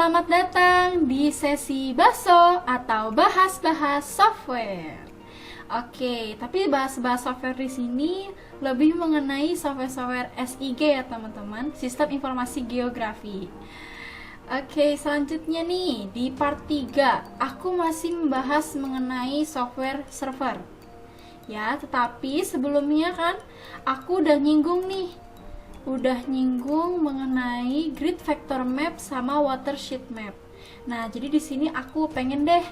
Selamat datang di sesi Baso atau bahas-bahas software. Oke, tapi bahas-bahas software di sini lebih mengenai software-software SIG ya teman-teman, Sistem Informasi Geografi. Oke, selanjutnya nih di part 3 aku masih membahas mengenai software server. Ya, tetapi sebelumnya kan aku udah nyinggung mengenai grid vector map sama watershed map. Nah, jadi di sini aku pengen deh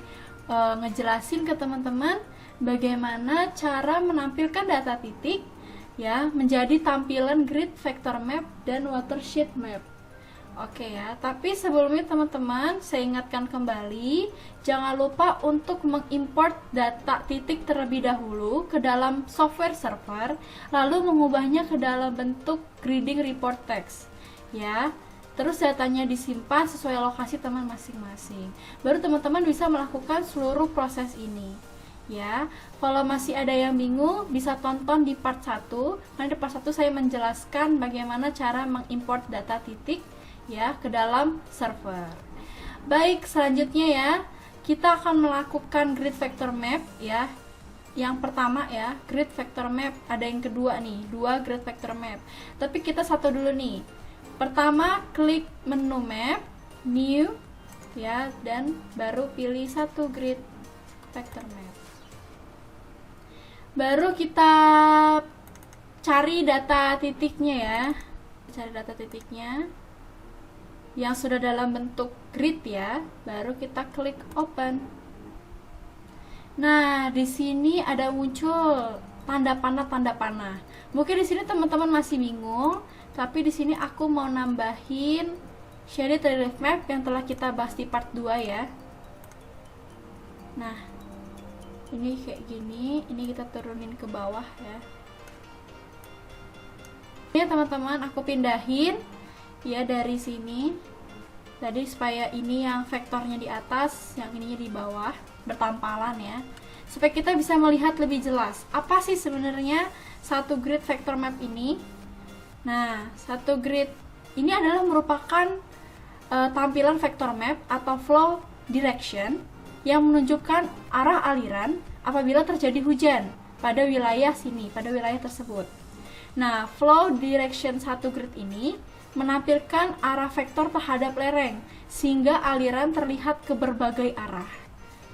ngejelasin ke teman-teman bagaimana cara menampilkan data titik ya menjadi tampilan grid vector map dan watershed map. Oke ya, tapi sebelumnya teman-teman saya ingatkan kembali, jangan lupa untuk mengimport data titik terlebih dahulu ke dalam software server, lalu mengubahnya ke dalam bentuk grading report text ya. Terus datanya disimpan sesuai lokasi teman masing-masing. Baru teman-teman bisa melakukan seluruh proses ini ya. Kalau masih ada yang bingung, bisa tonton di part 1. Karena di part 1 saya menjelaskan bagaimana cara mengimport data titik ya ke dalam server. Baik, selanjutnya ya, kita akan melakukan grid vector map ya. Yang pertama ya, grid vector map. Ada yang kedua nih, 2 grid vector map. Tapi kita satu dulu nih. Pertama, klik menu map, new ya, dan baru pilih satu grid vector map. Baru kita cari data titiknya ya. Cari data titiknya yang sudah dalam bentuk grid ya, baru kita klik open. Nah, di sini ada muncul tanda panah. Mungkin di sini teman-teman masih bingung, tapi di sini aku mau nambahin shaded relief map yang telah kita bahas di part 2 ya. Nah, ini kayak gini, ini kita turunin ke bawah ya. Ini teman-teman aku pindahin ya dari sini tadi supaya ini yang vektornya di atas, yang ininya di bawah, bertampalan ya, supaya kita bisa melihat lebih jelas apa sih sebenarnya satu grid vector map ini. Nah, satu grid ini adalah merupakan tampilan vector map atau flow direction yang menunjukkan arah aliran apabila terjadi hujan pada wilayah sini, pada wilayah tersebut. Nah, flow direction satu grid ini menampilkan arah vektor terhadap lereng sehingga aliran terlihat ke berbagai arah.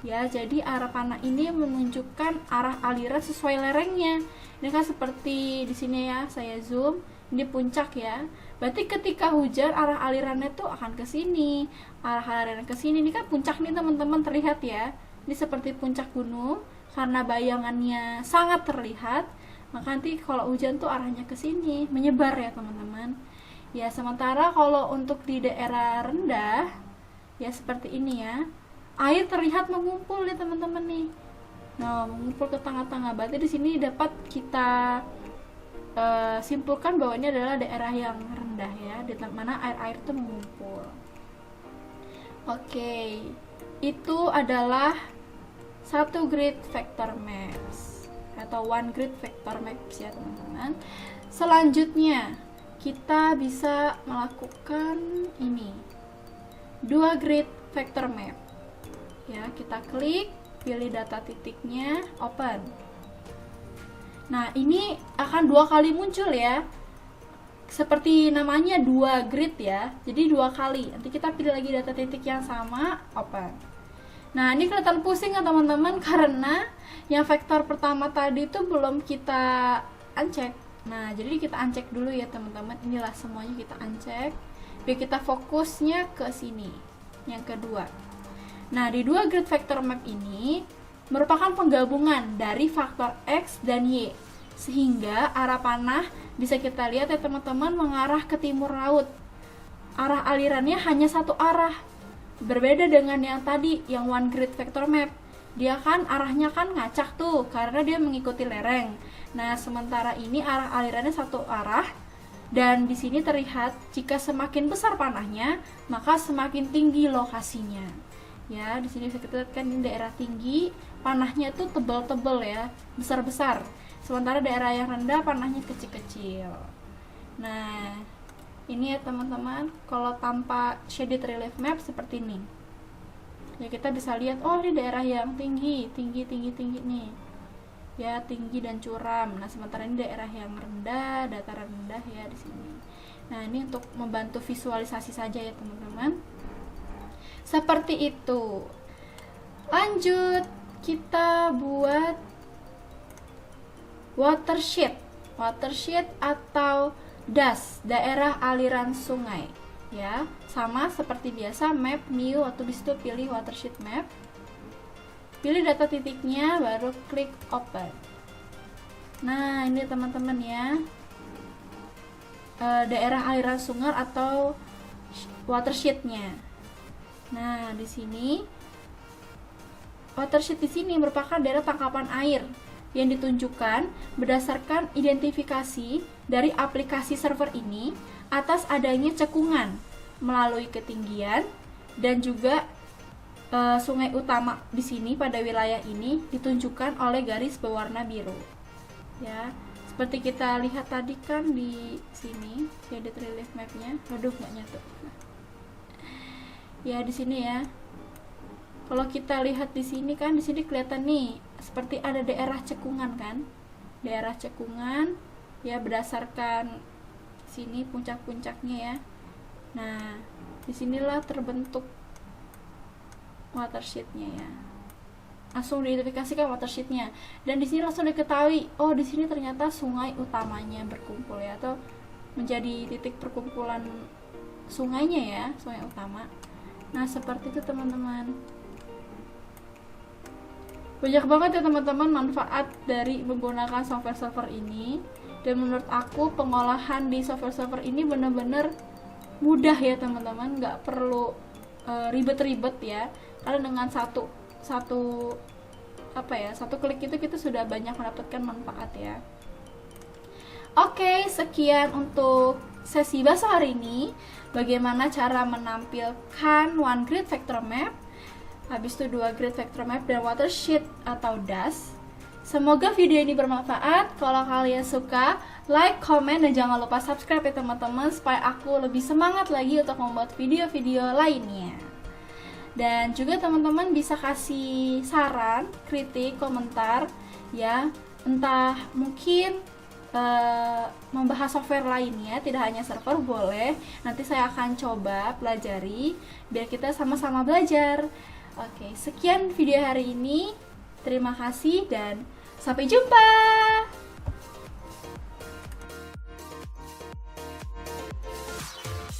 Ya, jadi arah panah ini menunjukkan arah aliran sesuai lerengnya. Ini kan seperti di sini ya, saya zoom, ini puncak ya. Berarti ketika hujan arah alirannya tuh akan ke sini. Arah aliran ke sini. Ini kan puncak nih teman-teman, terlihat ya. Ini seperti puncak gunung karena bayangannya sangat terlihat. Maka nanti kalau hujan tuh arahnya ke sini, menyebar ya teman-teman. Ya, sementara kalau untuk di daerah rendah ya seperti ini ya, air terlihat mengumpul nih teman-teman nih. Nah, mengumpul ke tengah-tengah. Berarti di sini dapat kita simpulkan bahwa ini adalah daerah yang rendah ya, di mana air-air itu mengumpul. Oke, itu adalah satu grid vector maps atau one grid vector maps ya teman-teman. Selanjutnya kita bisa melakukan ini, 2 grid vector map ya. Kita klik, pilih data titiknya, open. Nah, ini akan 2 kali muncul ya, seperti namanya 2 grid ya, jadi 2 kali. Nanti kita pilih lagi data titik yang sama, open. Nah, ini kelihatan pusing ya teman-teman, karena yang vektor pertama tadi itu belum kita uncheck. Nah, jadi kita uncheck dulu ya teman-teman. Inilah semuanya kita uncheck biar kita fokusnya ke sini, yang kedua. Nah, di 2 grid vector map ini merupakan penggabungan dari faktor X dan Y, sehingga arah panah bisa kita lihat ya teman-teman mengarah ke timur laut. Arah alirannya hanya satu arah, berbeda dengan yang tadi, yang one grid vector map. Dia kan arahnya kan ngacak tuh karena dia mengikuti lereng. Nah, sementara ini arah alirannya satu arah, dan di sini terlihat jika semakin besar panahnya, maka semakin tinggi lokasinya. Ya, di sini bisa kita lihat kan ini daerah tinggi, panahnya tuh tebal-tebal ya, besar-besar. Sementara daerah yang rendah panahnya kecil-kecil. Nah, Ini ya teman-teman, kalau tanpa shaded relief map seperti ini. Ya kita bisa lihat, oh ini daerah yang tinggi nih. Ya, tinggi dan curam. Nah, sementara ini daerah yang rendah, dataran rendah ya di sini. Nah, ini untuk membantu visualisasi saja ya teman-teman. Seperti itu. Lanjut, kita buat watershed. Watershed atau DAS, daerah aliran sungai. Ya, sama seperti biasa, map new, atau bisa pilih watershed map. Pilih data titiknya, baru klik open. Nah, ini teman-teman ya, daerah aliran sungai atau watershednya. Nah, di sini watershed di sini merupakan daerah tangkapan air yang ditunjukkan berdasarkan identifikasi dari aplikasi server ini atas adanya cekungan melalui ketinggian dan juga sungai utama di sini pada wilayah ini ditunjukkan oleh garis berwarna biru. Ya, seperti kita lihat tadi kan di sini shaded relief mapnya. Waduh, nggak nyatu. Ya, di sini ya. Kalau kita lihat di sini kan, di sini kelihatan nih seperti ada daerah cekungan kan, daerah cekungan ya berdasarkan sini puncak-puncaknya ya. Nah, disinilah terbentuk watershednya ya. Langsung diidentifikasikan watershednya dan di sini langsung diketahui, oh di sini ternyata sungai utamanya berkumpul ya, atau menjadi titik perkumpulan sungainya ya, sungai utama. Nah, seperti itu teman-teman. Banyak banget ya teman-teman manfaat dari menggunakan software-software ini, dan menurut aku pengolahan di software-software ini benar-benar mudah ya teman-teman, nggak perlu ribet-ribet ya, karena dengan satu klik itu kita sudah banyak mendapatkan manfaat ya. Oke, sekian untuk sesi bahasa hari ini, bagaimana cara menampilkan one grid vector map, habis itu 2 grid vector map dan watershed atau DAS. Semoga video ini bermanfaat. Kalau kalian suka, like, comment, dan jangan lupa subscribe ya teman-teman, supaya aku lebih semangat lagi untuk membuat video-video lainnya. Dan juga teman-teman bisa kasih saran, kritik, komentar ya, entah mungkin membahas software lainnya, tidak hanya server, boleh. Nanti saya akan coba pelajari biar kita sama-sama belajar. Oke, sekian video hari ini. Terima kasih dan sampai jumpa.